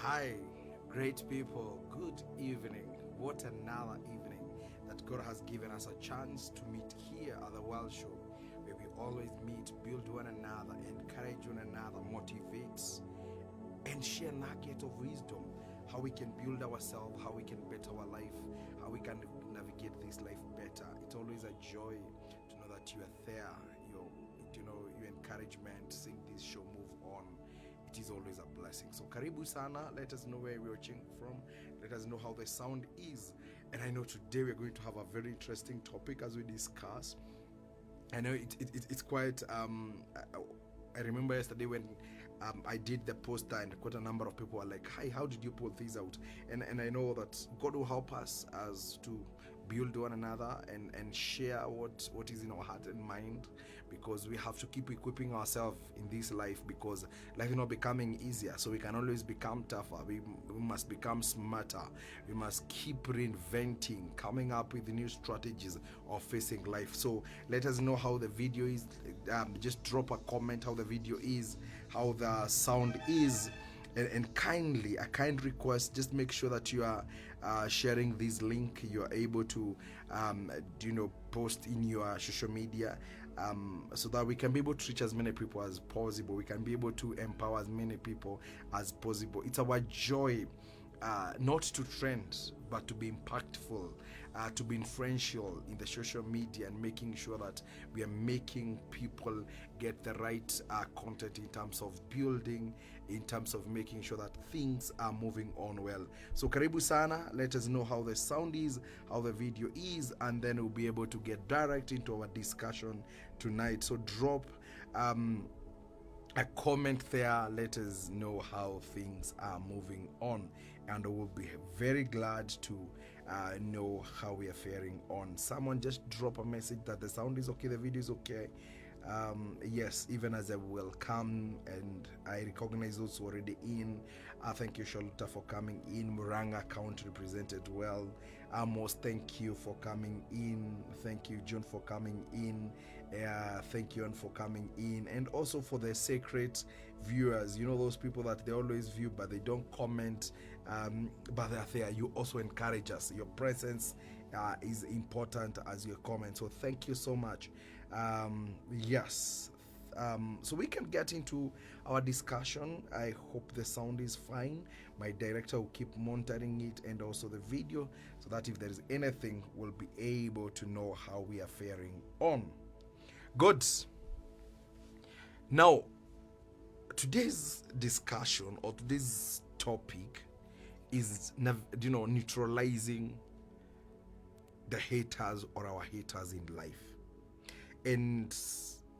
Hi, great people. Good evening. What another evening that God has given us a chance to meet here at the World Show, where we always meet, build one another, encourage one another, motivate, and share nugget of wisdom, how we can build ourselves, how we can better our life, how we can navigate this life better. It's always a joy to know that you are there. Your encouragement, seeing this show move on. It is always a blessing. So karibu sana. Let us know where we're watching from. Let us know how the sound is. And I know today we're going to have a very interesting topic as we discuss. I know it's quite I remember yesterday when I did the poster and quite a number of people were like, hi, how did you pull these out? And I know that God will help us as to build one another and share what is in our heart and mind, because we have to keep equipping ourselves in this life, because life is not becoming easier, so we can always become tougher. We must become smarter. We must keep reinventing, coming up with new strategies of facing life. So let us know how the video is. Just drop a comment how the video is, how the sound is, and a kind request, just make sure that you are sharing this link. You are able to post in your social media, so that we can be able to reach as many people as possible. We can be able to empower as many people as possible. It's our joy not to trend, but to be impactful, to be influential in the social media, and making sure that we are making people get the right content in terms of building, in terms of making sure that things are moving on well. So karibu sana. Let us know how the sound is, how the video is, and then we'll be able to get direct into our discussion tonight. So drop a comment there. Let us know how things are moving on, and we'll be very glad to know how we are faring on. Someone just drop a message that the sound is okay, the video is okay. Yes, even as a welcome, and I recognize those who are already in. Thank you, Charlotte, for coming in. Muranga account represented well. Amos, thank you for coming in. Thank you, John, for coming in. Thank you, Anne, for coming in. And also for the sacred viewers, those people that they always view but they don't comment, but they're there. You also encourage us. Your presence is important as your comment. So thank you so much. Yes. So we can get into our discussion. I hope the sound is fine. My director will keep monitoring it, and also the video, so that if there is anything, we'll be able to know how we are faring on. Good. Now, today's discussion, or today's topic, is neutralizing the haters, or our haters in life. And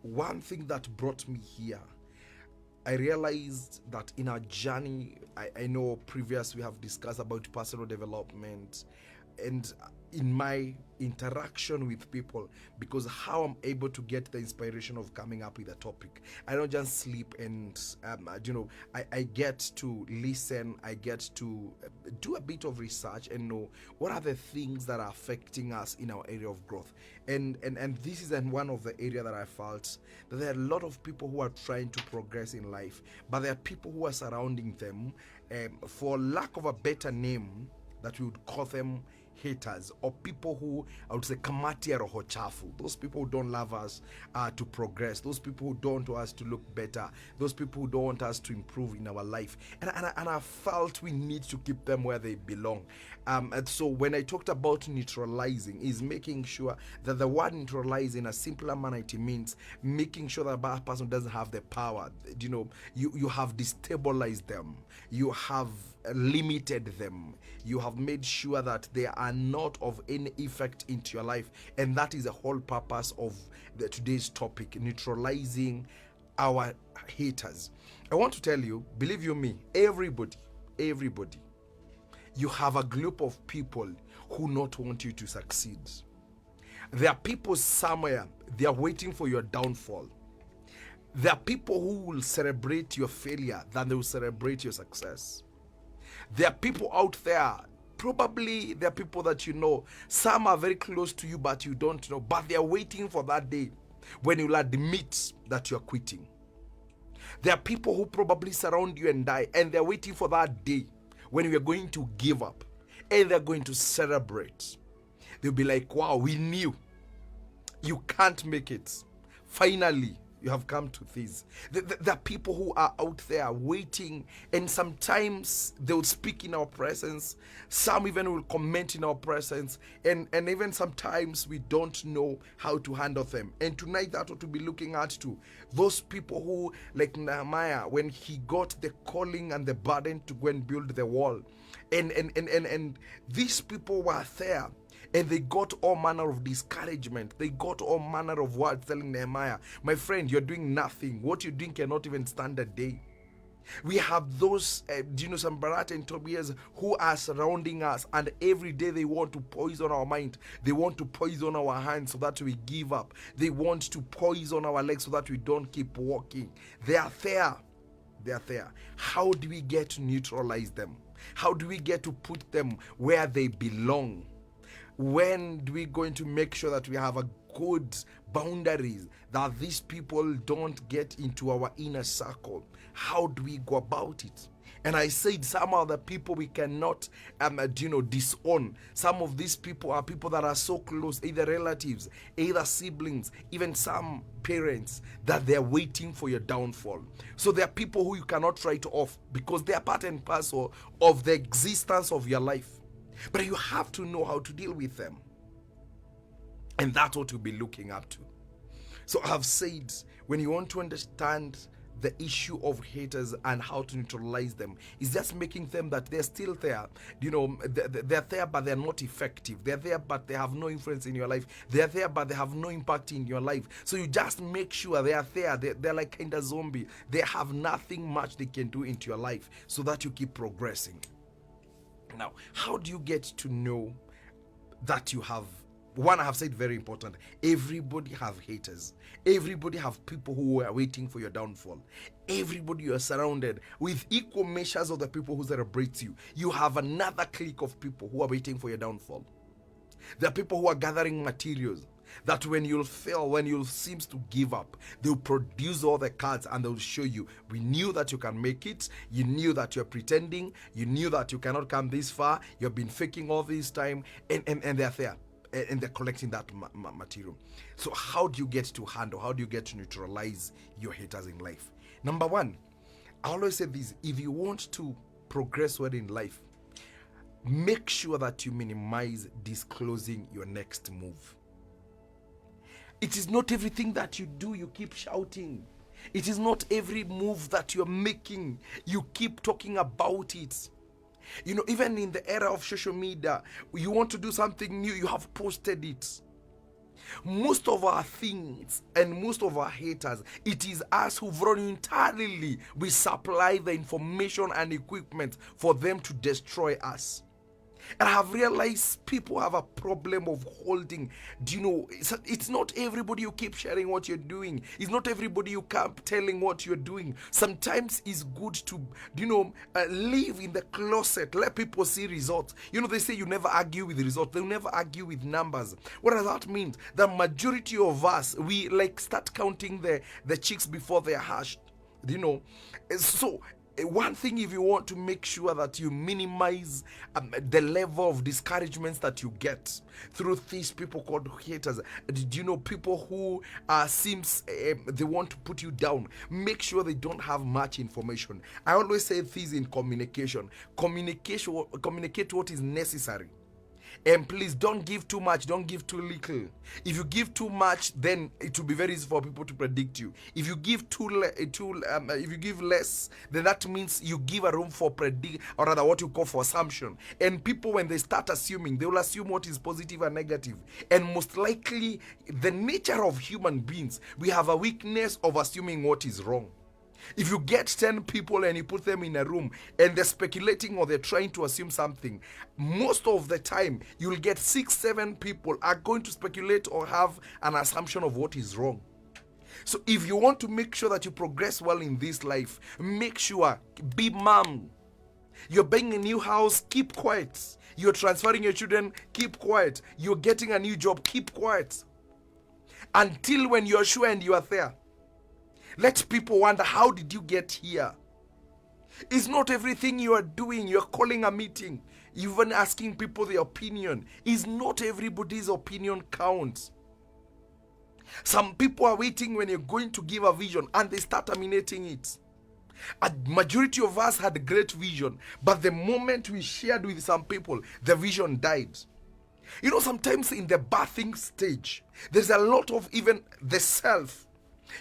one thing that brought me here, I realized that in our journey, I know previous we have discussed about personal development, and in my interaction with people, because how I'm able to get the inspiration of coming up with a topic. I don't just sleep and I get to listen, I get to do a bit of research and know what are the things that are affecting us in our area of growth. And this is one of the area that I felt that there are a lot of people who are trying to progress in life, but there are people who are surrounding them, for lack of a better name, that we would call them haters, or people who, I would say, kamati ya roho chafu. Those people who don't love us to progress, those people who don't want us to look better, those people who don't want us to improve in our life. And I felt we need to keep them where they belong. And so when I talked about neutralizing, is making sure that the word neutralize, in a simpler manner, it means making sure that a bad person doesn't have the power. You have destabilized them, you have limited them, you have made sure that they are not of any effect into your life. And that is the whole purpose of today's topic, neutralizing our haters. I want to tell you, believe you me, everybody, you have a group of people who not want you to succeed. There are people somewhere, they are waiting for your downfall. There are people who will celebrate your failure than they will celebrate your success. There are people out there, probably there are people that some are very close to you but you don't know, but they are waiting for that day when you'll admit that you're quitting. There are people who probably surround you and die, and they're waiting for that day when we are going to give up, and they're going to celebrate. They'll be like, wow, we knew you can't make it. Finally, you have come to this. There are people who are out there waiting, and sometimes they'll speak in our presence. Some even will comment in our presence, and even sometimes we don't know how to handle them. And tonight, that's what we'll be looking at too. Those people who, like Nehemiah, when he got the calling and the burden to go and build the wall, and these people were there. And they got all manner of discouragement. They got all manner of words telling Nehemiah, my friend, you're doing nothing. What you're doing cannot even stand a day. We have those, Sanballat and Tobias who are surrounding us, and every day they want to poison our mind. They want to poison our hands so that we give up. They want to poison our legs so that we don't keep walking. They are there. They are there. How do we get to neutralize them? How do we get to put them where they belong? When do we going to make sure that we have a good boundaries, that these people don't get into our inner circle? How do we go about it? And I said some of the people we cannot disown. Some of these people are people that are so close, either relatives, either siblings, even some parents, that they're waiting for your downfall. So there are people who you cannot write off because they are part and parcel of the existence of your life. But you have to know how to deal with them. And that's what we'll be looking up to. So I've said, when you want to understand the issue of haters and how to neutralize them, is just making them that they're still there. They're there, but they're not effective. They're there, but they have no influence in your life. They're there, but they have no impact in your life. So you just make sure they are there. They're like kind of zombie. They have nothing much they can do into your life so that you keep progressing. Now, how do you get to know that you have? One, I have said very important. Everybody have haters. Everybody have people who are waiting for your downfall. Everybody, you are surrounded with equal measures of the people who celebrate you. You have another clique of people who are waiting for your downfall. There are people who are gathering materials that when you'll fail, when you'll seem to give up, they'll produce all the cards and they'll show you, we knew that you can make it, you knew that you're pretending, you knew that you cannot come this far, you've been faking all this time, and they're there, and they're collecting that material. So how do you get to handle, how do you get to neutralize your haters in life? Number one, I always say this, if you want to progress well in life, make sure that you minimize disclosing your next move. It is not everything that you do, you keep shouting. It is not every move that you're making, you keep talking about it. Even in the era of social media, you want to do something new, you have posted it. Most of our things and most of our haters, it is us who voluntarily we supply the information and equipment for them to destroy us. And I have realized people have a problem of holding. It's not everybody you keep sharing what you're doing. It's not everybody you keep telling what you're doing. Sometimes it's good to, live in the closet. Let people see results. They say you never argue with results. They'll never argue with numbers. What does that mean? The majority of us, we start counting the chicks before they're hatched. So one thing, if you want to make sure that you minimize the level of discouragements that you get through these people called haters, people who seems they want to put you down, make sure they don't have much information. I always say this in communication. Communicate what is necessary. And please don't give too much, don't give too little. If you give too much, then it will be very easy for people to predict you. If you give if you give less, then that means you give a room for or rather what you call for assumption. And people, when they start assuming, they will assume what is positive and negative. And most likely, the nature of human beings, we have a weakness of assuming what is wrong. If you get 10 people and you put them in a room and they're speculating or they're trying to assume something, most of the time you'll get 6-7 people are going to speculate or have an assumption of what is wrong. So if you want to make sure that you progress well in this life, make sure, be mom. You're buying a new house, keep quiet. You're transferring your children, keep quiet. You're getting a new job, keep quiet. Until when you're sure and you are there. Let people wonder, how did you get here? It's not everything you are doing. You're calling a meeting, even asking people their opinion. It's not everybody's opinion counts. Some people are waiting when you're going to give a vision and they start terminating it. A majority of us had a great vision, but the moment we shared with some people, the vision died. You know, sometimes in the birthing stage, there's a lot of even the self.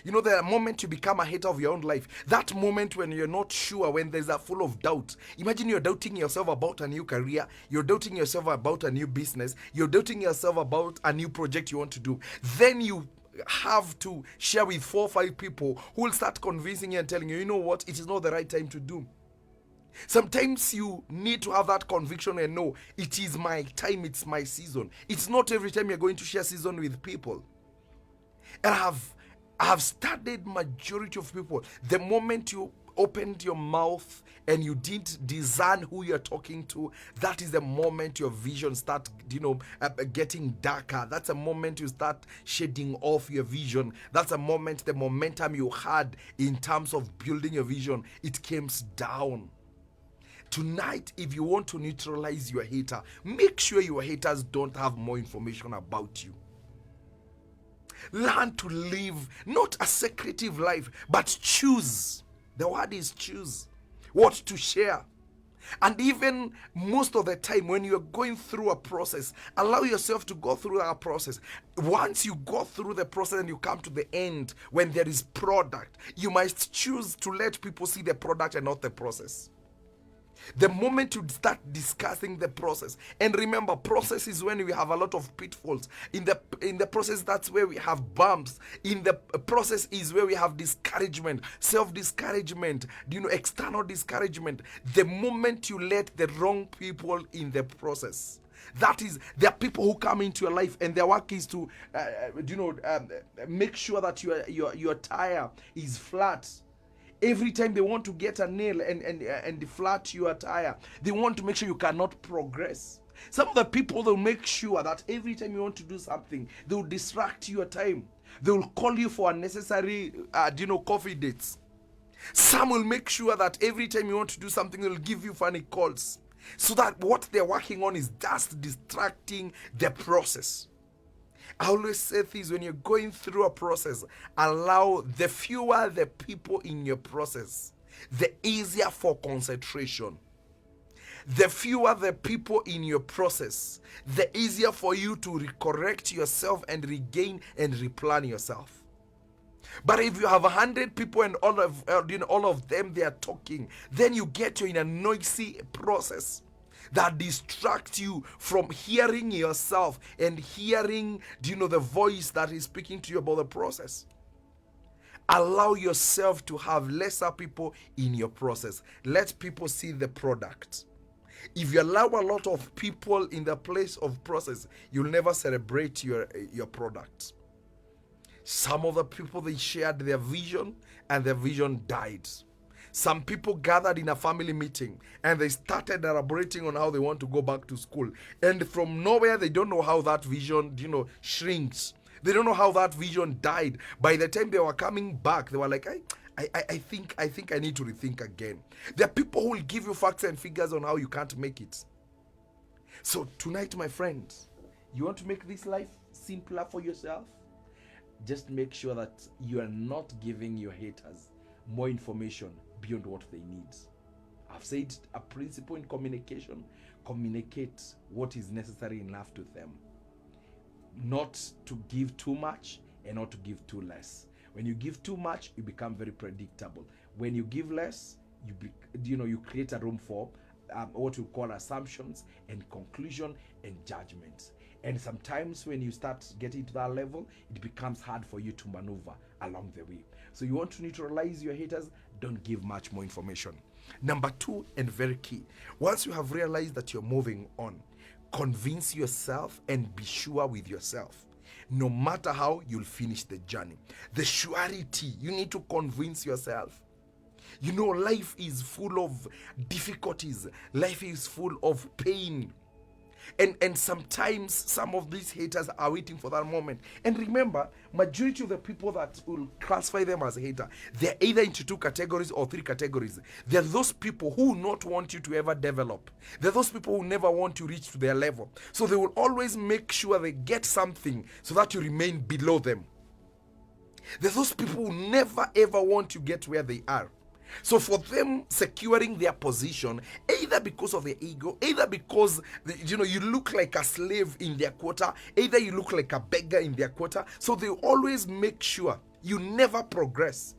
You know, the moment you become a hater of your own life, that moment when you're not sure, when there's a full of doubt. Imagine you're doubting yourself about a new career, you're doubting yourself about a new business, you're doubting yourself about a new project you want to do. Then you have to share with 4 or 5 people who will start convincing you and telling you, you know what, it is not the right time to do. Sometimes you need to have that conviction and know it is my time, it's my season. It's not every time you're going to share season with people. And I have studied majority of people. The moment you opened your mouth and you didn't discern who you're talking to, that is the moment your vision start, getting darker. That's a moment you start shedding off your vision. That's a moment the momentum you had in terms of building your vision, it comes down. Tonight, if you want to neutralize your hater, make sure your haters don't have more information about you. Learn to live not a secretive life, but choose. The word is choose what to share. And even most of the time when you're going through a process, allow yourself to go through that process. Once you go through the process and you come to the end, when there is product, you must choose to let people see the product and not the process. The moment you start discussing the process, and remember, process is when we have a lot of pitfalls. In the process, that's where we have bumps. In the process is where we have discouragement, self-discouragement, external discouragement. The moment you let the wrong people in the process, that is, there are people who come into your life and their work is to, make sure that your tire is flat. Every time they want to get a nail and flat your tire, they want to make sure you cannot progress. Some of the people, they'll make sure that every time you want to do something, they'll distract your time. They'll call you for unnecessary, coffee dates. Some will make sure that every time you want to do something, they'll give you funny calls. So that what they're working on is just distracting the process. I always say this, when you're going through a process, allow the fewer the people in your process, the easier for concentration. The fewer the people in your process, the easier for you to correct yourself and regain and replan yourself. But if you have 100 people and all of them, they are talking, then you get you in a noisy process that distracts you from hearing yourself and hearing, the voice that is speaking to you about the process. Allow yourself to have lesser people in your process. Let people see the product. If you allow a lot of people in the place of process, you'll never celebrate your product. Some of the people, they shared their vision and their vision died. Some people gathered in a family meeting and they started elaborating on how they want to go back to school. And from nowhere, they don't know how that vision, shrinks. They don't know how that vision died. By the time they were coming back, they were like, I think I need to rethink again. There are people who will give you facts and figures on how you can't make it. So tonight, my friends, you want to make this life simpler for yourself? Just make sure that you are not giving your haters more information beyond what they need. I've said a principle in communication: communicate what is necessary enough to them. Not to give too much and not to give too less. When you give too much, you become very predictable. When you give less, you create a room for what we call assumptions and conclusion and judgment. And sometimes when you start getting to that level, it becomes hard for you to maneuver along the way. So you want to neutralize your haters, don't give much more information. Number 2, and very key, once you have realized that you're moving on, convince yourself and be sure with yourself. No matter how, you'll finish the journey. The surety, you need to convince yourself. Life is full of difficulties. Life is full of pain. And sometimes some of these haters are waiting for that moment. And remember, majority of the people that will classify them as a hater, they're either into 2 categories or 3 categories. They're those people who not want you to ever develop. They're those people who never want to reach to their level. So they will always make sure they get something so that you remain below them. They're those people who never ever want to get where they are. So for them, securing their position, either because of their ego, either because you look like a slave in their quarter, either you look like a beggar in their quarter, so they always make sure you never progress.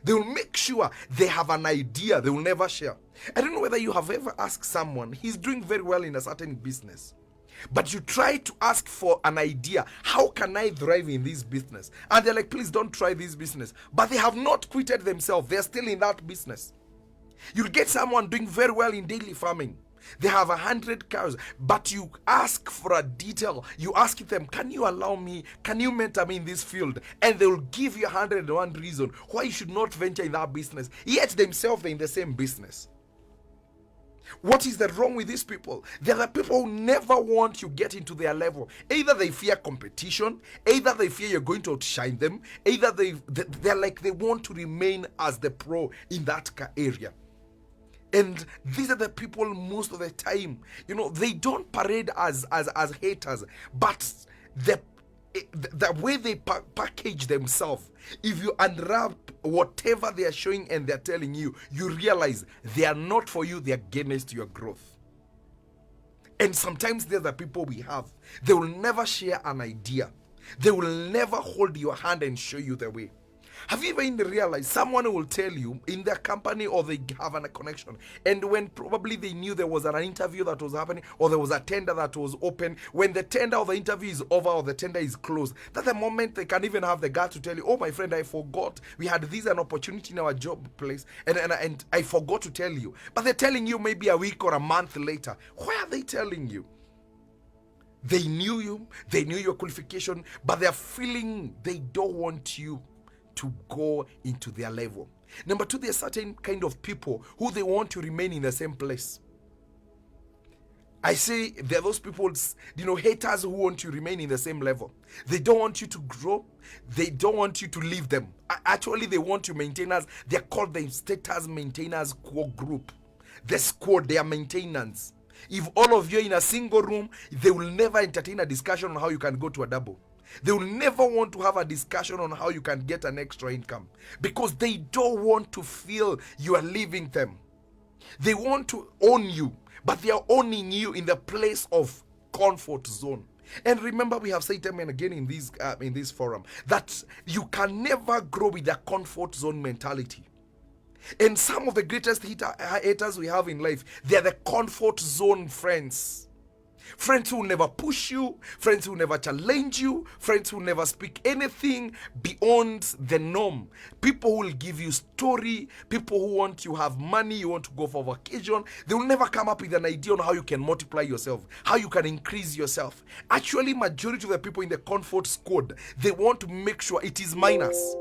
They will make sure they have an idea they will never share. I don't know whether you have ever asked someone, he's doing very well in a certain business, but you try to ask for an idea. How can I thrive in this business? And they're like, please don't try this business. But they have not quitted themselves. They're still in that business. You'll get someone doing very well in daily farming. They have 100 cows, but you ask for a detail. You ask them, can you allow me? Can you mentor me in this field? And they will give you 101 reasons why you should not venture in that business. Yet themselves, they're in the same business. What is the wrong with these people? They're the people who never want you get into their level. Either they fear competition, either they fear you're going to outshine them, either they're like they want to remain as the pro in that area. And these are the people most of the time, they don't parade as haters, but the way they package themselves, if you unwrap whatever they are showing and they're telling you, you realize they are not for you, they're against your growth. And sometimes they're the people we have. They will never share an idea. They will never hold your hand and show you the way. Have you even realized someone will tell you in their company, or they have a connection, and when probably they knew there was an interview that was happening, or there was a tender that was open, when the tender or the interview is over or the tender is closed, that's the moment they can even have the guts to tell you, oh my friend, I forgot we had this an opportunity in our job place, and I forgot to tell you. But they're telling you maybe a week or a month later. Why are they telling you? They knew you, they knew your qualification, but they're feeling they don't want you to go into their level. Number 2, there's certain kind of people who they want to remain in the same place. I say there are those people, haters who want you to remain in the same level. They don't want you to grow. They don't want you to leave them. Actually, they want to maintain us. They're called the status maintainers core group. The squad, they are maintenance. If all of you are in a single room, they will never entertain a discussion on how you can go to a double. They will never want to have a discussion on how you can get an extra income, because they don't want to feel you are leaving them. They want to own you, but they are owning you in the place of comfort zone. And remember, we have said time and again in this forum that you can never grow with a comfort zone mentality. And some of the greatest haters we have in life, they are the comfort zone friends. Friends who never push you, friends who never challenge you, friends who never speak anything beyond the norm. People who will give you story, people who want you have money, you want to go for vacation. They will never come up with an idea on how you can multiply yourself, how you can increase yourself. Actually, majority of the people in the comfort squad, they want to make sure it is minus.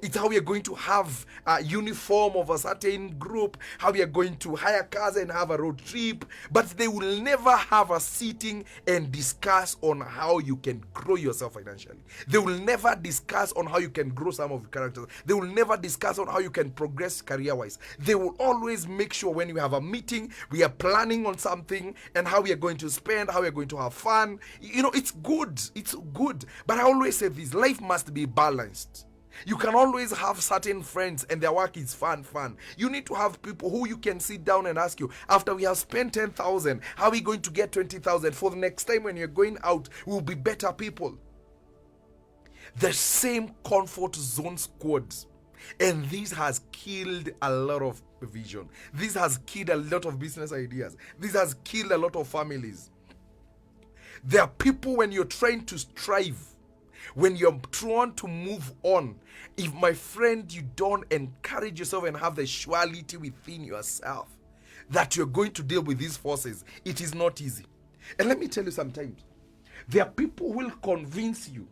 It's how we are going to have a uniform of a certain group, how we are going to hire cars and have a road trip, but they will never have a sitting and discuss on how you can grow yourself financially. They will never discuss on how you can grow some of your characters. They will never discuss on how you can progress career-wise. They will always make sure when you have a meeting, we are planning on something and how we are going to spend, how we are going to have fun. It's good. It's good. But I always say this, life must be balanced. You can always have certain friends and their work is fun. You need to have people who you can sit down and ask you, after we have spent 10,000, how are we going to get 20,000? For the next time when you're going out, we'll be better people. The same comfort zone squads. And this has killed a lot of vision. This has killed a lot of business ideas. This has killed a lot of families. There are people, when you're trying to strive, when you're trying to move on, if my friend, you don't encourage yourself and have the surety within yourself that you're going to deal with these forces, it is not easy. And let me tell you, sometimes there are people who will convince you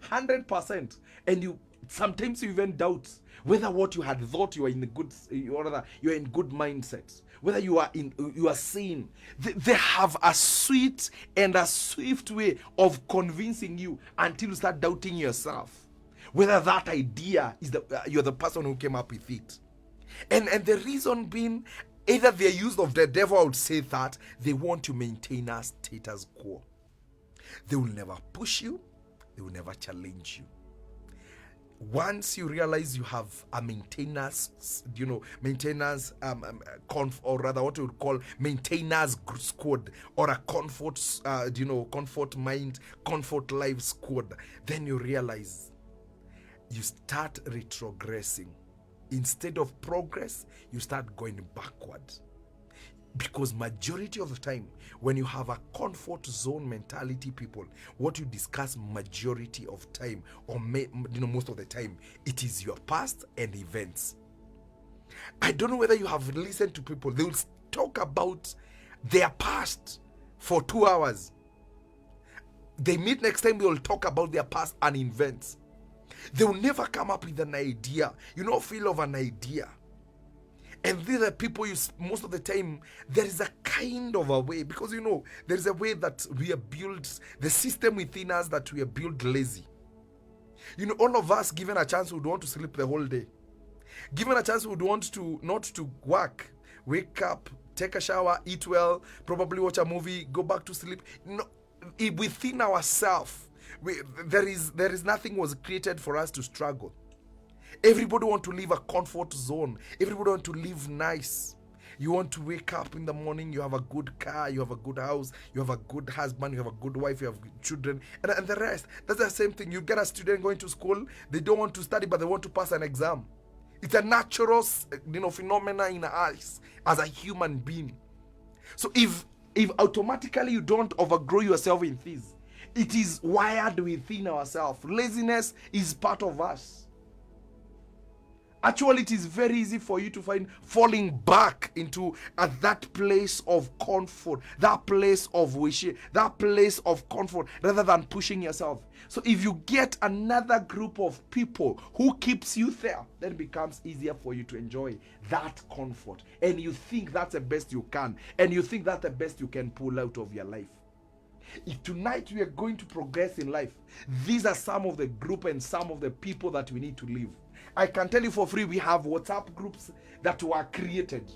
100%, and sometimes you even doubt whether what you had thought you were in good, or rather you're in good mindsets. whether you are sane, they have a sweet and a swift way of convincing you until you start doubting yourself, whether that idea is you're the person who came up with it. And the reason being, either they're used of the devil, I would say that they want to maintain a status quo. They will never push you, they will never challenge you. Once you realize you have a maintenance, or rather what you would call maintenance squad, or a comfort, comfort mind, comfort life squad, then you realize you start retrogressing. Instead of progress, you start going backward. Because majority of the time, when you have a comfort zone mentality, people, what you discuss majority of time, or most of the time, it is your past and events. I don't know whether you have listened to people. They will talk about their past for 2 hours. They meet next time, they will talk about their past and events. They will never come up with an idea, feel of an idea. And these are people, most of the time, there is a kind of a way, because there is a way that we are built, the system within us that we are built lazy. All of us, given a chance, would want to sleep the whole day. Given a chance, would want to not to work, wake up, take a shower, eat well, probably watch a movie, go back to sleep. Within ourselves, there is nothing was created for us to struggle. Everybody want to live a comfort zone. Everybody want to live nice. You want to wake up in the morning, you have a good car, you have a good house, you have a good husband, you have a good wife, you have children, and the rest. That's the same thing. You get a student going to school, they don't want to study, but they want to pass an exam. It's a natural phenomena in us as a human being. So if automatically you don't overgrow yourself in this, it is wired within ourselves. Laziness is part of us. Actually, it is very easy for you to find falling back into that place of comfort, that place of wishing, that place of comfort, rather than pushing yourself. So if you get another group of people who keeps you there, then it becomes easier for you to enjoy that comfort. And you think that's the best you can. And you think that's the best you can pull out of your life. If tonight we are going to progress in life, these are some of the group and some of the people that we need to live. I can tell you for free, we have WhatsApp groups that were created.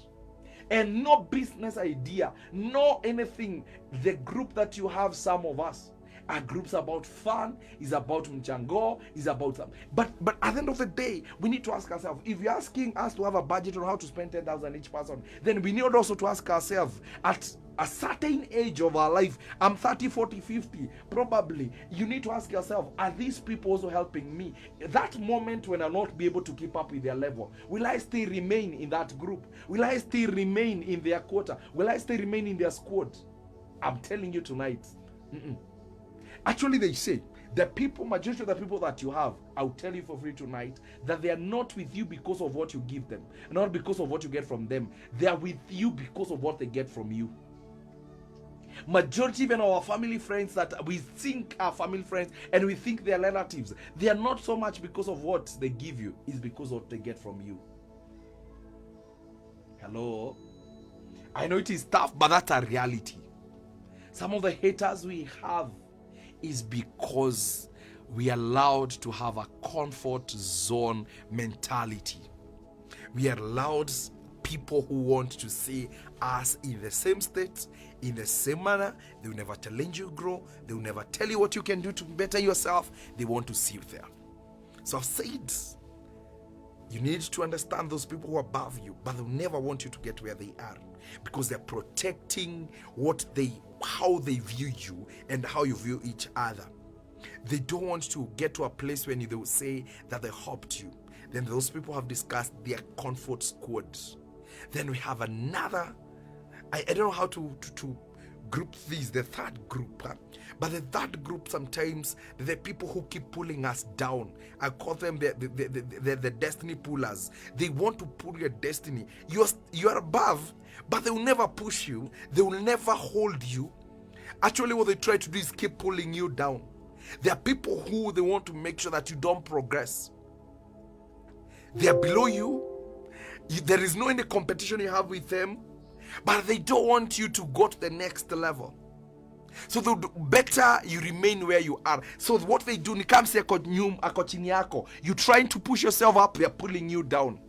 And no business idea, no anything. The group that you have, some of us, are groups about fun, is about mchango, is about some. But at the end of the day, we need to ask ourselves, if you're asking us to have a budget on how to spend 10,000 each person, then we need also to ask ourselves, at a certain age of our life, I'm 30, 40, 50, probably, you need to ask yourself, are these people also helping me? That moment when I'll not be able to keep up with their level, will I still remain in that group? Will I still remain in their quota? Will I still remain in their squad? I'm telling you tonight. Actually, they say, majority of the people that you have, I'll tell you for free tonight, that they are not with you because of what you give them, not because of what you get from them. They are with you because of what they get from you. Majority, even our family friends that we think are family friends and we think they are relatives, they are not so much because of what they give you, it's because of what they get from you. Hello? I know it is tough, but that's a reality. Some of the haters we have is because we are allowed to have a comfort zone mentality. We are allowed people who want to see us in the same state, in the same manner. They will never challenge you grow. They will never tell you what you can do to better yourself. They want to see you there. So I've said, you need to understand those people who are above you, but they'll never want you to get where they are, because they're protecting how they view you and how you view each other. They don't want to get to a place when they will say that they helped you. Then those people have discussed their comfort squads. Then we have another, I don't know how to group these, the third group. But the third group, sometimes, the people who keep pulling us down. I call them the destiny pullers. They want to pull your destiny. You are above, but they will never push you. They will never hold you. Actually, what they try to do is keep pulling you down. There are people who they want to make sure that you don't progress. They are below you. There is no any competition you have with them. but they don't want you to go to the next level. So the better you remain where you are. So what they do, you trying to push yourself up, they're pulling you down.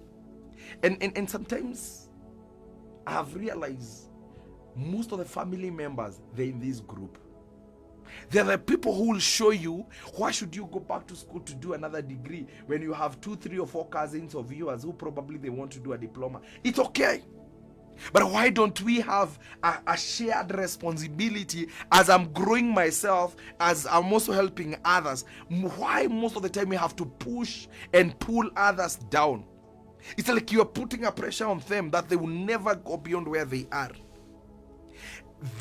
And sometimes I have realized most of the family members, they're in this group. They're the people who will show you, why should you go back to school to do another degree when you have 2, 3, or 4 cousins of yours who probably they want to do a diploma. It's okay. But why don't we have a shared responsibility as I'm growing myself, as I'm also helping others? Why most of the time we have to push and pull others down? It's like you're putting a pressure on them that they will never go beyond where they are.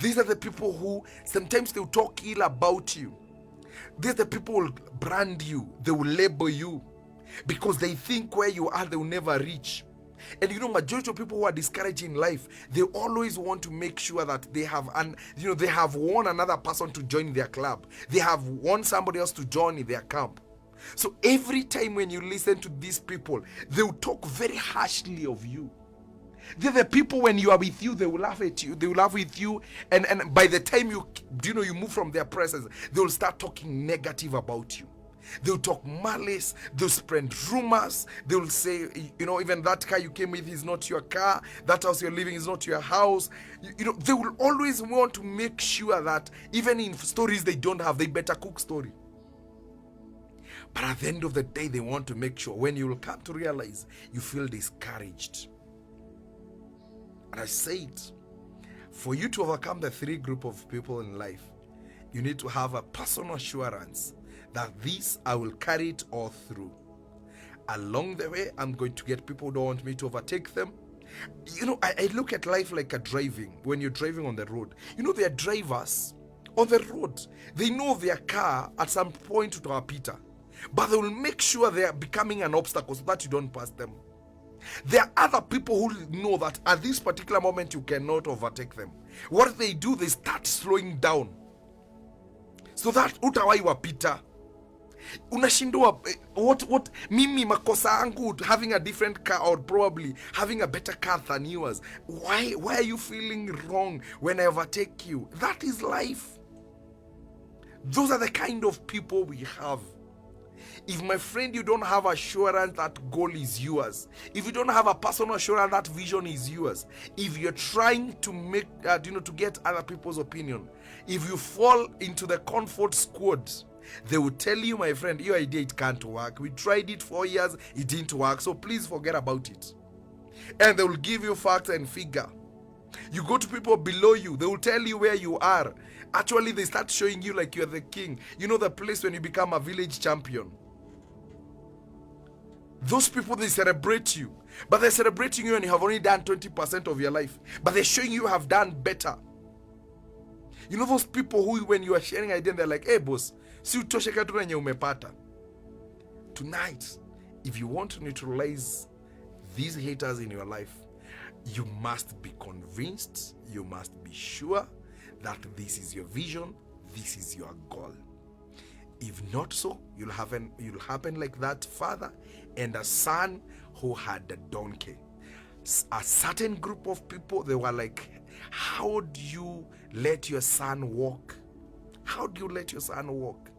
These are the people who sometimes they will talk ill about you. These are the people who will brand you, they will label you, because they think where you are they will never reach. And majority of people who are discouraged in life, they always want to make sure that they have they have won another person to join their club. They have won somebody else to join their camp. So every time when you listen to these people, they will talk very harshly of you. They're the people when you are with you, they will laugh at you, they will laugh with you, and by the time you move from their presence, they will start talking negative about you. They'll talk malice, they'll spread rumors, they'll say, even that car you came with is not your car, that house you're living is not your house. They will always want to make sure that even in stories they don't have, they better cook story. But at the end of the day, they want to make sure when you will come to realize you feel discouraged. And I said, for you to overcome the 3 group of people in life, you need to have a personal assurance that this I will carry it all through. Along the way, I'm going to get people who don't want me to overtake them. I look at life like a driving. When you're driving on the road, there are drivers on the road. They know their car at some point to a Peter, but they will make sure they are becoming an obstacle so that you don't pass them. There are other people who know that at this particular moment you cannot overtake them. What they do, they start slowing down so that utawai wapita. Unashindwa what mimi makosa yangu having a different car or probably having a better car than yours. Why are you feeling wrong when I overtake you? That is life. Those are the kind of people we have. If, my friend, you don't have assurance that goal is yours, if you don't have a personal assurance that vision is yours, if you're trying to make to get other people's opinion, if you fall into the comfort squad, they will tell you, my friend, your idea, it can't work. We tried it 4 years, it didn't work, so please forget about it. And they will give you facts and figure. You go to people below you, they will tell you where you are. Actually, they start showing you like you're the king. The place when you become a village champion. Those people, they celebrate you, but they're celebrating you and you have only done 20% of your life, but they're showing you have done better. Those people who, when you are sharing idea, they're like, hey boss, si utoshe kadri yenye umepata. Tonight, if you want to neutralize these haters in your life, you must be convinced, you must be sure that this is your vision, this is your goal. If not so, you'll happen like that father and a son who had a donkey. A certain group of people, they were like, how do you let your son walk? How do you let your son walk?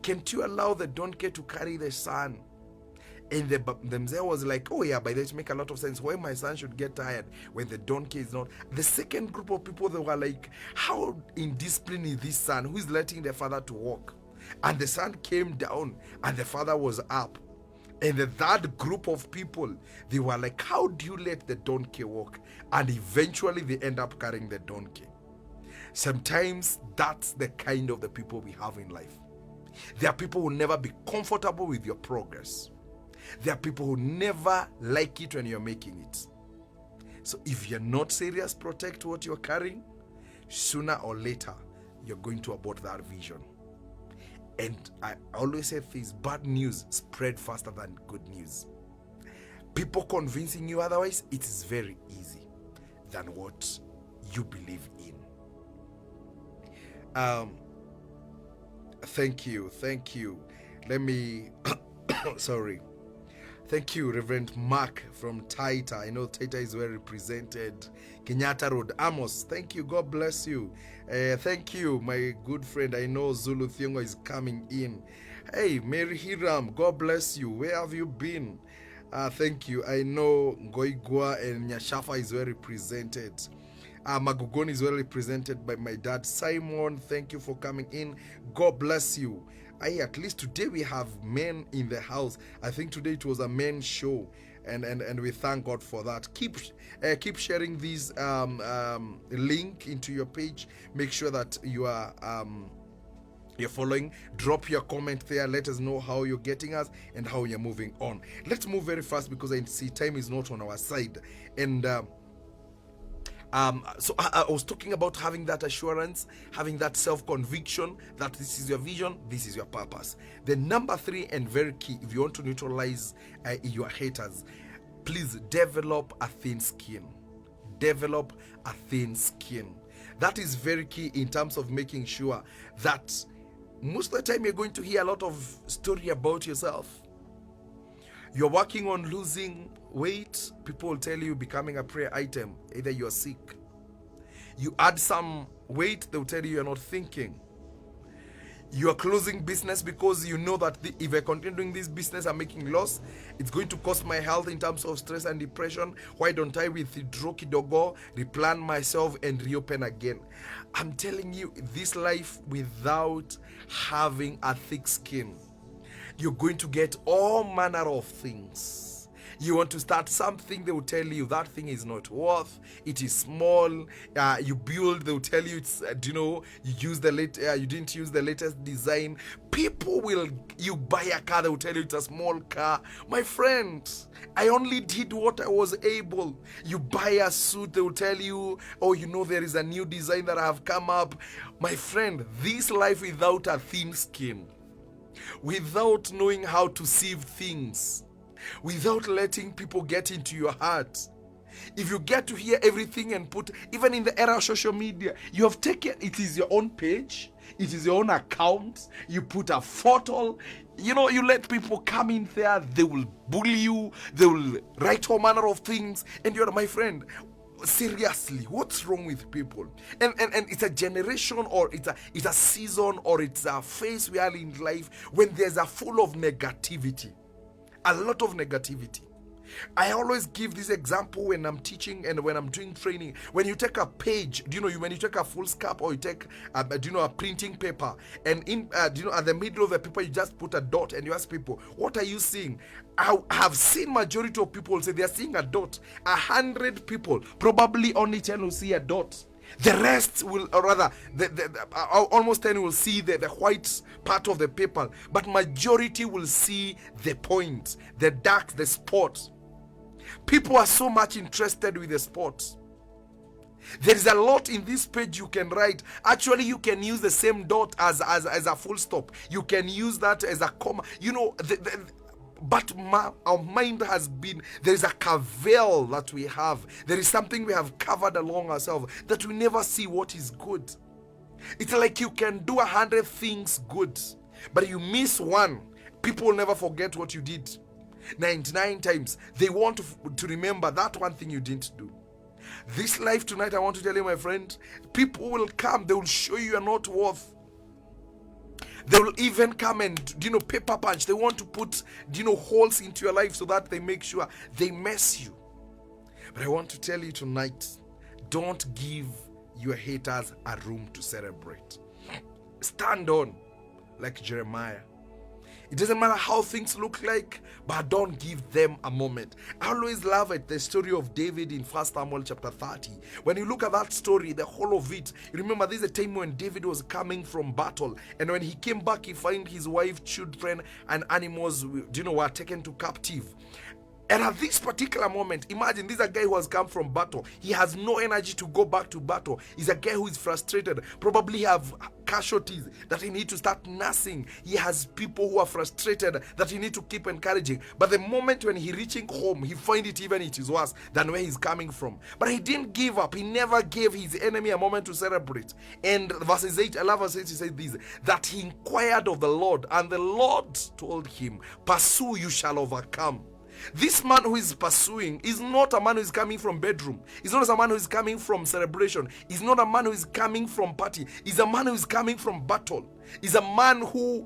Can't you allow the donkey to carry the son? And themselves was like, oh yeah, by that make a lot of sense. Why my son should get tired when the donkey is not? The second group of people, they were like, how indisciplined is this son who is letting the father to walk? And the son came down and the father was up. And the third group of people, they were like, how do you let the donkey walk? And eventually they end up carrying the donkey. Sometimes that's the kind of the people we have in life. There are people who will never be comfortable with your progress. There are people who never like it when you're making it. So if you're not serious, protect what you're carrying, sooner or later, you're going to abort that vision. And I always say this, bad news spread faster than good news. People convincing you otherwise, it is very easy than what you believe in. Thank you. Let me, sorry. Thank you, Reverend Mark from Taita. I know Taita is well represented. Kenyatta Road. Amos, thank you. God bless you. Thank you, my good friend. I know Zulu Thiongo is coming in. Hey, Mary Hiram, God bless you. Where have you been? Thank you. I know Ngoigwa and Nyashafa is well represented. Magugoni is well represented by my dad. Simon, thank you for coming in. God bless you. At least today we have men in the house. I think today it was a men's show, and we thank God for that. Keep sharing this link into your page. Make sure that you are you're following. Drop your comment there. Let us know how you're getting us and how you're moving on. Let's move very fast because I see time is not on our side. And so I was talking about having that assurance, having that self-conviction that this is your vision, this is your purpose. The number 3 and very key, if you want to neutralize your haters, please develop a thin skin. Develop a thin skin. That is very key in terms of making sure that most of the time you're going to hear a lot of story about yourself. You're working on losing weight, people will tell you becoming a prayer item. Either you're sick. You add some weight, they'll tell you you're not thinking. You are closing business because you know that if I continue doing this business, I'm making loss. It's going to cost my health in terms of stress and depression. Why don't I withdraw kidogo, replan myself and reopen again? I'm telling you, this life without having a thick skin, you're going to get all manner of things. You want to start something, they will tell you that thing is not worth, it is small. You build, they will tell you it's you use the you didn't use the latest design. You buy a car, they will tell you it's a small car. My friend, I only did what I was able. You buy a suit, they will tell you, oh, there is a new design that I have come up. My friend, this life without a thin skin, without knowing how to sieve things, without letting people get into your heart, if you get to hear everything and put, even in the era of social media, you have taken, it is your own page, it is your own account, you put a photo, you let people come in there, they will bully you, they will write all manner of things, and you're my friend. Seriously, what's wrong with people? And it's a generation, or it's a season, or it's a phase we are in life when there's a full of negativity. A lot of negativity. I always give this example when I'm teaching and when I'm doing training. When you take a page, when you take a full scalp, or you take a printing paper, and at the middle of the paper you just put a dot, and you ask people, what are you seeing? I have seen majority of people say they are seeing a dot. 100 people, probably only 10 will see a dot. The rest will, or rather, almost 10 will see the white part of the paper, but majority will see the point, the dark, the spot. People are so much interested with the spot. There is a lot in this page you can write. Actually, you can use the same dot as a full stop. You can use that as a comma. But our mind has been, there is a cavell that we have. There is something we have covered along ourselves that we never see what is good. It's like you can do 100 things good, but you miss one. People will never forget what you did 99 times. They want to remember that one thing you didn't do. This life tonight, I want to tell you, my friend, people will come, they will show you are not worth. They will even come and, paper punch. They want to put, holes into your life so that they make sure they mess you. But I want to tell you tonight, don't give your haters a room to celebrate. Stand on like Jeremiah. It doesn't matter how things look like, but don't give them a moment. I always love it, the story of David in 1 Samuel chapter 30. When you look at that story, the whole of it, you remember this is a time when David was coming from battle. And when he came back, he found his wife, children, and animals, were taken to captive. And at this particular moment, imagine this is a guy who has come from battle. He has no energy to go back to battle. He's a guy who is frustrated. Probably have casualties that he needs to start nursing. He has people who are frustrated that he needs to keep encouraging. But the moment when he reaching home, he find it even it is worse than where he's coming from. But he didn't give up. He never gave his enemy a moment to celebrate. And verses 8, I love verse 8, he says this, that he inquired of the Lord, and the Lord told him, pursue, you shall overcome. This man who is pursuing is not a man who is coming from bedroom. He's not a man who is coming from celebration. He's not a man who is coming from party. He's a man who is coming from battle. He's a man who,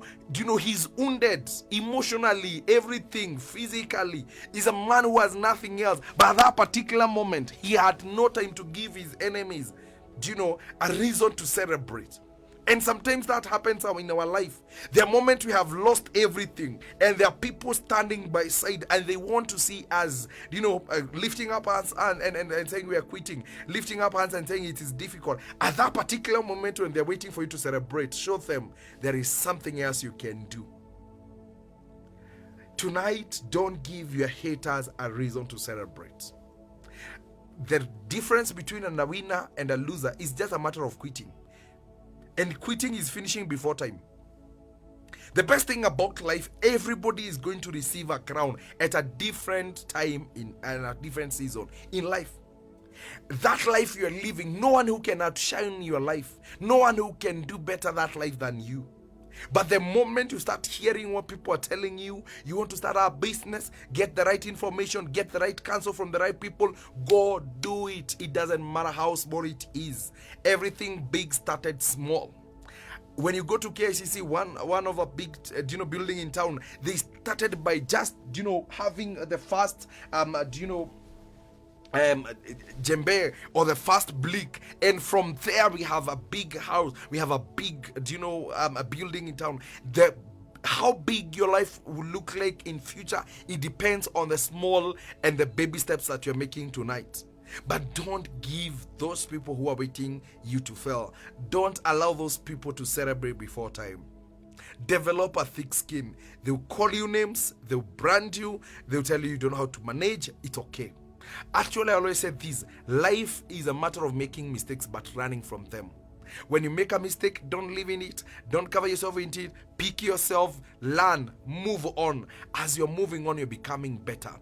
he's wounded emotionally, everything, physically. He's a man who has nothing else. But at that particular moment, he had no time to give his enemies, a reason to celebrate. And sometimes that happens in our life. The moment we have lost everything, and there are people standing by side, and they want to see us, lifting up hands and saying we are quitting, lifting up hands and saying it is difficult. At that particular moment when they're waiting for you to celebrate, show them there is something else you can do. Tonight, don't give your haters a reason to celebrate. The difference between a winner and a loser is just a matter of quitting. And quitting is finishing before time. The best thing about life, everybody is going to receive a crown at a different time and a different season in life. That life you're living, no one who can outshine your life, no one who can do better that life than you. But the moment you start hearing what people are telling you, you want to start a business, get the right information, get the right counsel from the right people, go do it. It doesn't matter how small it is. Everything big started small. When you go to KICC, one of a big building in town, they started by just having the first djembe or the first blick, and from there we have a big house, we have a big a building in town. How big your life will look like in future, it depends on the small and the baby steps that you're making tonight. But don't give those people who are waiting you to fail. Don't allow those people to celebrate before time. Develop a thick skin. They'll call you names, they'll brand you, they'll tell you don't know how to manage. It's okay. Actually, I always said this: life is a matter of making mistakes but running from them. When you make a mistake, don't live in it, don't cover yourself in it, pick yourself, learn, move on. As you're moving on, you're becoming better.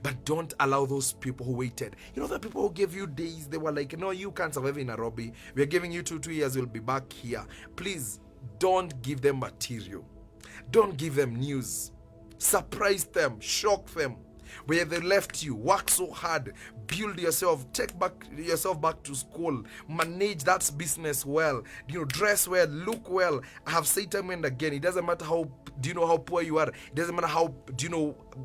But don't allow those people who waited. The people who gave you days, they were like, no, you can't survive in Nairobi, we're giving you 2 years, you'll be back here. Please don't give them material, don't give them news. Surprise them, shock them. Where they left you, work so hard, build yourself, take yourself back to school, manage that business well, dress well, look well. I have said time and again, it doesn't matter how poor you are, it doesn't matter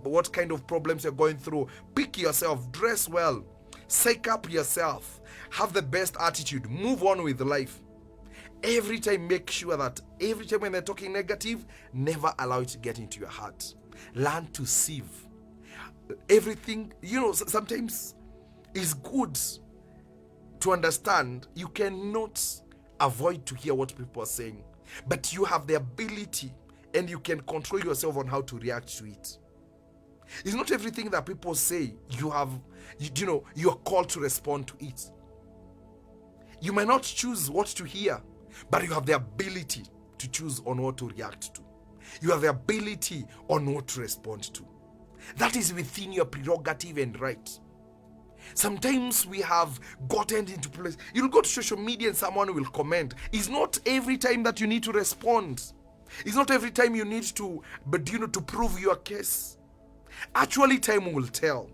what kind of problems you're going through. Pick yourself, dress well, psych up yourself, have the best attitude, move on with life. Every time, make sure that every time when they're talking negative, never allow it to get into your heart. Learn to sieve everything. Sometimes it's good to understand you cannot avoid to hear what people are saying, but you have the ability and you can control yourself on how to react to it. It's not everything that people say you are called to respond to it. You might not choose what to hear, but you have the ability to choose on what to react to. You have the ability on what to respond to. That is within your prerogative and right. Sometimes we have gotten into place. You'll go to social media and someone will comment. It's not every time that you need to respond. It's not every time you need to, to prove your case. Actually, time will tell.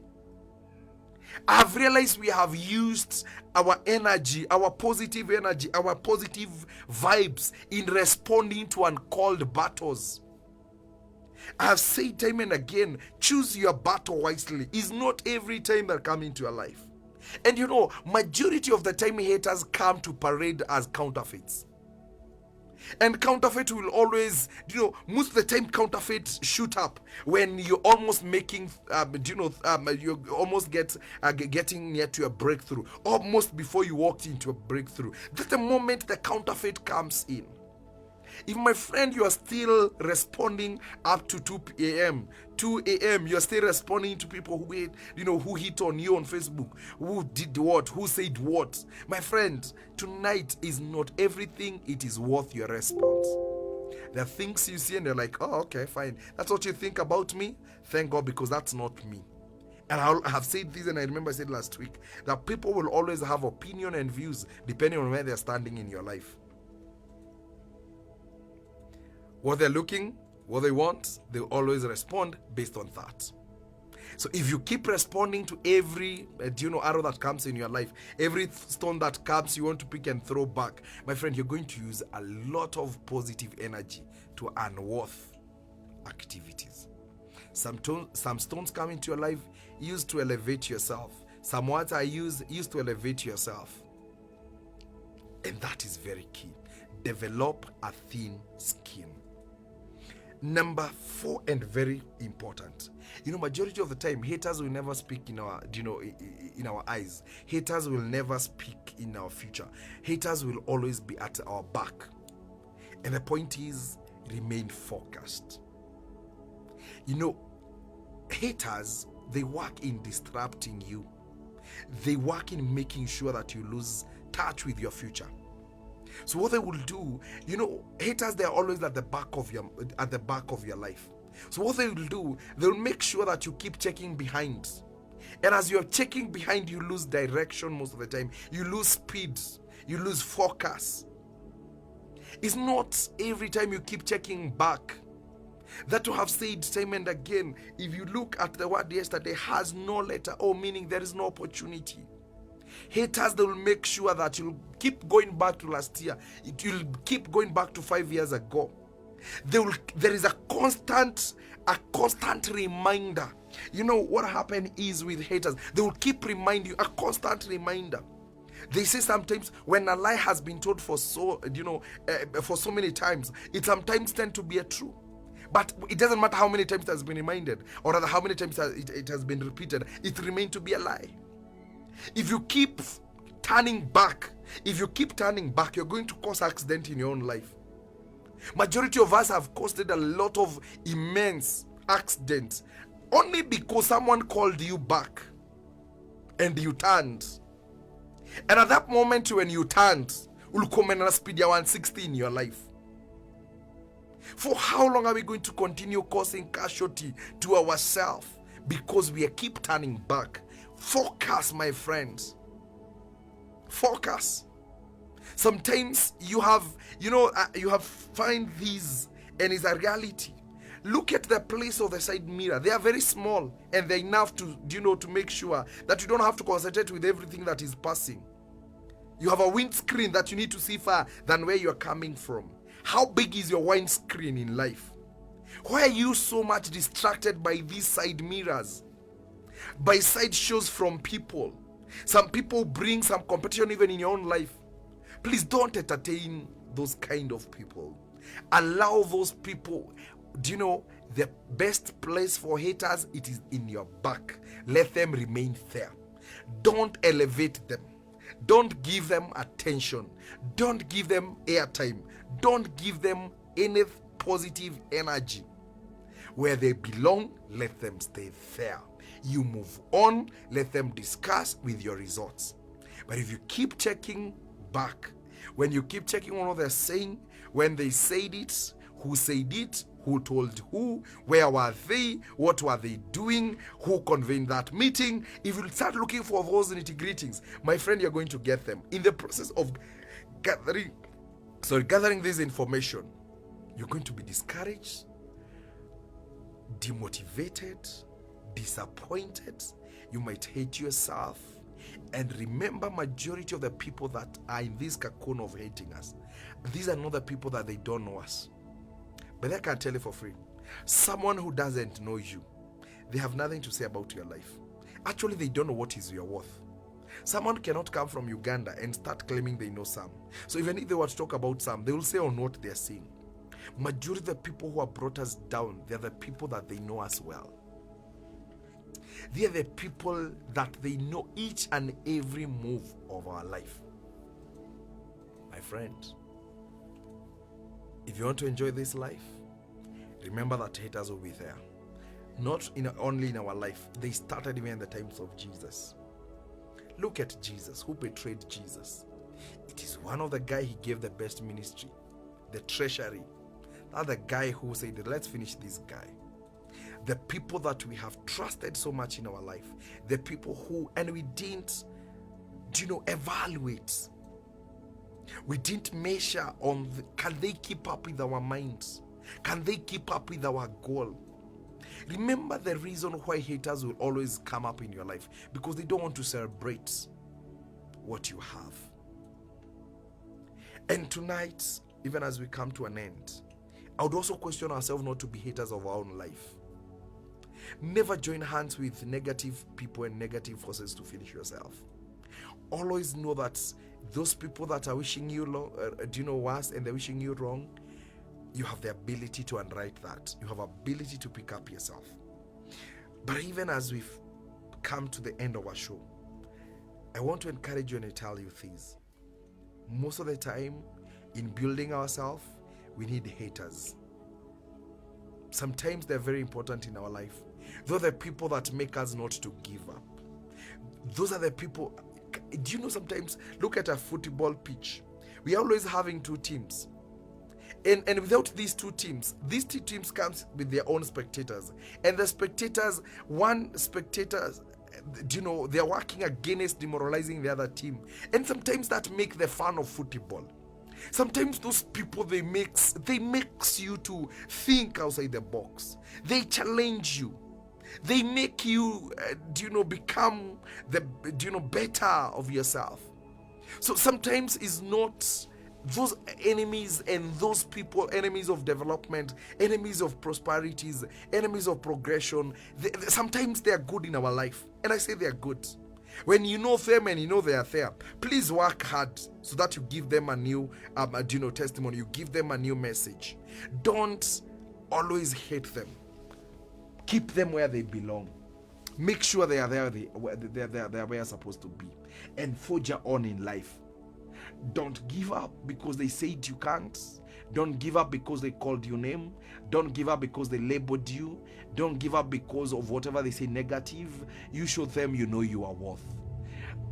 I've realized we have used our energy, our positive energy, our positive vibes in responding to uncalled battles. I have said time and again, choose your battle wisely. It's not every time that come into your life. And majority of the time haters come to parade as counterfeits. And counterfeit will always, most of the time counterfeit shoot up when you're almost making, you almost getting near to a breakthrough, almost before you walked into a breakthrough. That's the moment the counterfeit comes in. If, my friend, you are still responding up to 2 a.m., you're still responding to people who hit on you on Facebook, who did what, who said what. My friend, tonight is not everything it is worth your response. There are things you see and you're like, oh, okay, fine. That's what you think about me? Thank God, because that's not me. And I have said this, and I remember I said last week, that people will always have opinion and views depending on where they're standing in your life. What they're looking, what they want, they always respond based on that. So if you keep responding to every arrow that comes in your life, every stone that comes you want to pick and throw back, my friend, you're going to use a lot of positive energy to unworth activities. Some stones come into your life used to elevate yourself. Some words are used to elevate yourself. And that is very key. Develop a thin skin. Number 4, and very important, majority of the time haters will never speak in our in our eyes. Haters will never speak in our future. Haters will always be at our back. And the point is, remain focused. Haters, they work in disrupting you. They work in making sure that you lose touch with your future. So what they will do, haters, they're always at the back of your life. So what they will do, they'll make sure that you keep checking behind. And as you're checking behind, you lose direction most of the time. You lose speed. You lose focus. It's not every time you keep checking back. That to have said time and again, if you look at the word yesterday, has no letter O, meaning there is no opportunity. Haters, they will make sure that you'll keep going back to last year. You'll keep going back to 5 years ago. There is a constant reminder. What happened is with haters, they will keep reminding you, a constant reminder. They say sometimes when a lie has been told for so many times, it sometimes tends to be a true. But it doesn't matter how many times it has been reminded, or rather how many times it has been repeated, it remains to be a lie. If you keep turning back, you're going to cause accident in your own life. Majority of us have caused a lot of immense accidents only because someone called you back and you turned. And at that moment when you turned, will come and speed 160 in your life. For how long are we going to continue causing casualty to ourselves because we keep turning back? Focus, my friends. Focus. Sometimes you have find these, and it's a reality. Look at the place of the side mirror. They are very small, and they're enough to to make sure that you don't have to concentrate with everything that is passing. You have a windscreen that you need to see far than where you're coming from. How big is your windscreen in life? Why are you so much distracted by these side mirrors? By side shows from people. Some people bring some competition even in your own life. Please don't entertain those kind of people. Allow those people. The best place for haters, it is in your back. Let them remain there. Don't elevate them. Don't give them attention. Don't give them airtime. Don't give them any positive energy. Where they belong, let them stay there. You move on, let them discuss with your results. But if you keep checking back, when you keep checking on what they're saying, when they said it, who said it, who told who, where were they, what were they doing, who convened that meeting, if you start looking for those nitty-gritties, my friend, you're going to get them. In the process of gathering this information, you're going to be discouraged, demotivated, disappointed. You might hate yourself. And remember, majority of the people that are in this cocoon of hating us, these are not the people that they don't know us. But I can tell you for free, someone who doesn't know you, they have nothing to say about your life. Actually, they don't know what is your worth. Someone cannot come from Uganda and start claiming they know Sam. So even if they were to talk about Sam, they will say on what they're saying. Majority of the people who have brought us down, they're the people that they know us well. They are the people that they know each and every move of our life. My friend, if you want to enjoy this life, remember that haters will be there. Not only in our life, they started even in the times of Jesus. Look at Jesus, who betrayed Jesus. It is one of the guy he gave the best ministry, the treasury. Not the guy who said, let's finish this guy. The people that we have trusted so much in our life, the people who, and we didn't, evaluate. We didn't measure on, can they keep up with our minds? Can they keep up with our goal? Remember the reason why haters will always come up in your life, because they don't want to celebrate what you have. And tonight, even as we come to an end, I would also question ourselves not to be haters of our own life. Never join hands with negative people and negative forces to finish yourself. Always know that those people that are wishing you worse and they're wishing you wrong, you have the ability to unwrite that. You have ability to pick up yourself. But even as we've come to the end of our show, I want to encourage you and tell you this. Most of the time, in building ourselves, we need haters. Sometimes they're very important in our life. Those are the people that make us not to give up. Those are the people. Do you know, sometimes look at a football pitch. We are always having two teams. And without these two teams comes with their own spectators. And the spectators, they're working against demoralizing the other team. And sometimes that makes the fun of football. Sometimes those people, they makes you to think outside the box. They challenge you. They make you, become the, better of yourself. So sometimes it's not those enemies and those people, enemies of development, enemies of prosperities, enemies of progression. Sometimes they are good in our life. And I say they are good. When you know them and you know they are there, please work hard so that you give them a new testimony. You give them a new message. Don't always hate them. Keep them where they belong. Make sure they are there where they're supposed to be. And forge on in life. Don't give up because they said you can't. Don't give up because they called your name. Don't give up because they labeled you. Don't give up because of whatever they say negative. You show them you know you are worth.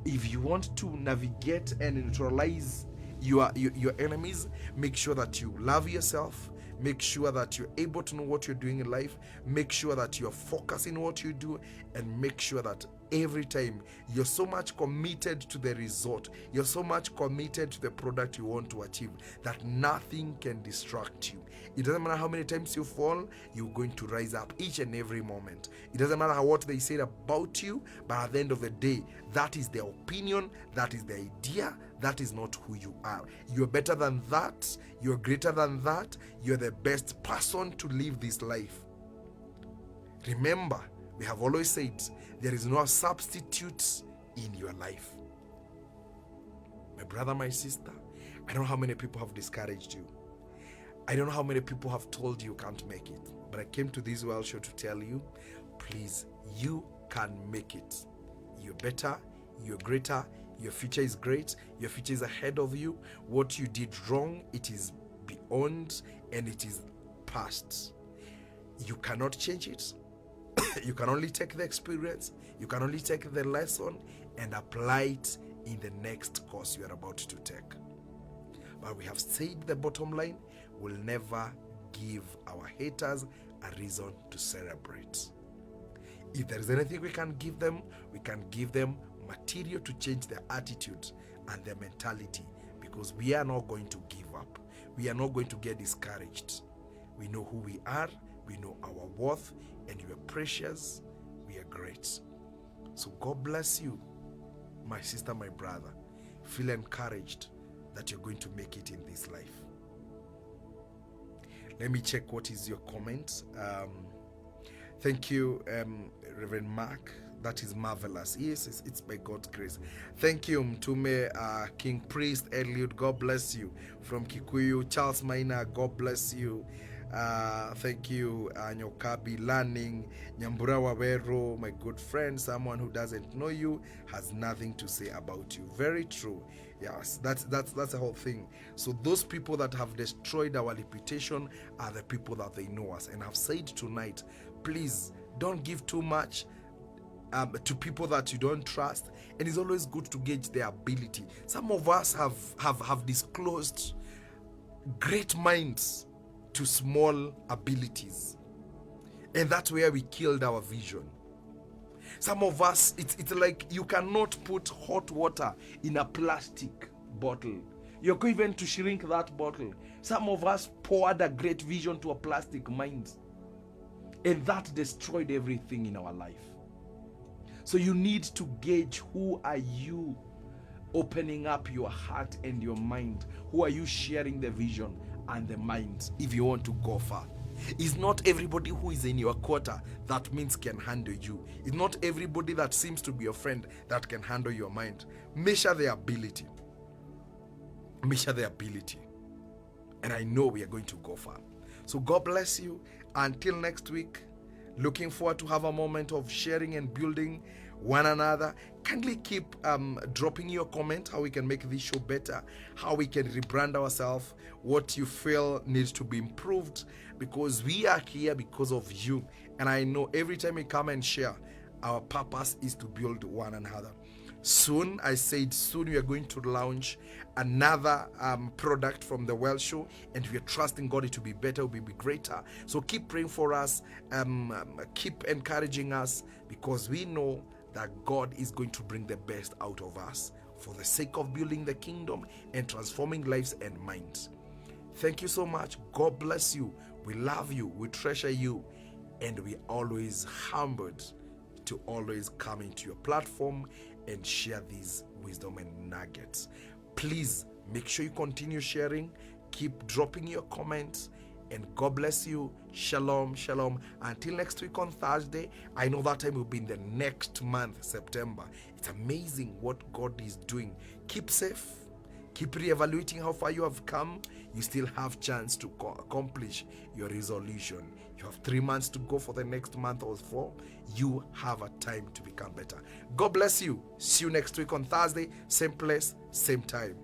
If you want to navigate and neutralize your enemies, make sure that you love yourself. Make sure that you're able to know what you're doing in life. Make sure that you're focusing on what you do, and make sure that every time you're so much committed to the result, you're so much committed to the product you want to achieve, that nothing can distract you. It doesn't matter how many times you fall, you're going to rise up each and every moment. It doesn't matter what they said about you, but at the end of the day, that is their opinion, that is the idea, that is not who you are. You're better than that, you're greater than that, you're the best person to live this life. Remember, we have always said, there is no substitute in your life. My brother, my sister, I don't know how many people have discouraged you. I don't know how many people have told you can't make it. But I came to this world show to tell you, please, you can make it. You're better, you're greater, your future is great, your future is ahead of you. What you did wrong, it is beyond and it is past. You cannot change it. You can only take the experience, you can only take the lesson and apply it in the next course you are about to take. But we have said the bottom line, we'll never give our haters a reason to celebrate. If there is anything we can give them material to change their attitude and their mentality, because we are not going to give up. We are not going to get discouraged. We know who we are, we know our worth, and we are precious, we are great. So God bless you, my sister, my brother. Feel encouraged that you're going to make it in this life. Let me check what is your comment. Thank you, Reverend Mark. That is marvelous. Yes, it's by God's grace. Thank you, Mtume, King Priest Eliud. God bless you. From Kikuyu, Charles Maina. God bless you. Thank you, Nyokabi Learning, Nyambura Wawero, my good friend. Someone who doesn't know you has nothing to say about you. Very true. Yes, that's the whole thing. So those people that have destroyed our reputation are the people that they know us. And I've said tonight, please don't give too much to people that you don't trust. And it's always good to gauge their ability. Some of us have disclosed great minds to small abilities, and that's where we killed our vision. Some of us, it's like you cannot put hot water in a plastic bottle. You're going even to shrink that bottle. Some of us poured a great vision to a plastic mind, And that destroyed everything in our life. So you need to gauge, who are you opening up your heart and your mind? Who are you sharing the vision and the mind if you want to go far? It's not everybody who is in your quarter that means can handle you. It's not everybody that seems to be your friend that can handle your mind. Measure their ability. Measure their ability. And I know we are going to go far. So God bless you. Until next week, looking forward to have a moment of sharing and building one another. Kindly keep dropping your comment, how we can make this show better, how we can rebrand ourselves, what you feel needs to be improved, because we are here because of you. And I know every time we come and share, our purpose is to build one another. Soon, I said soon, we are going to launch another product from the Well Show, and we are trusting God it will be better, it will be greater. So keep praying for us, keep encouraging us, because we know that God is going to bring the best out of us for the sake of building the kingdom and transforming lives and minds. Thank you so much. God bless you. We love you. We treasure you. And we always humbled to always come into your platform and share these wisdom and nuggets. Please make sure you continue sharing. Keep dropping your comments. And God bless you. Shalom, shalom. Until next week on Thursday. I know that time will be in the next month, September. It's amazing what God is doing. Keep safe. Keep reevaluating how far you have come. You still have chance to accomplish your resolution. You have 3 months to go for the next month or 4. You have a time to become better. God bless you. See you next week on Thursday. Same place, same time.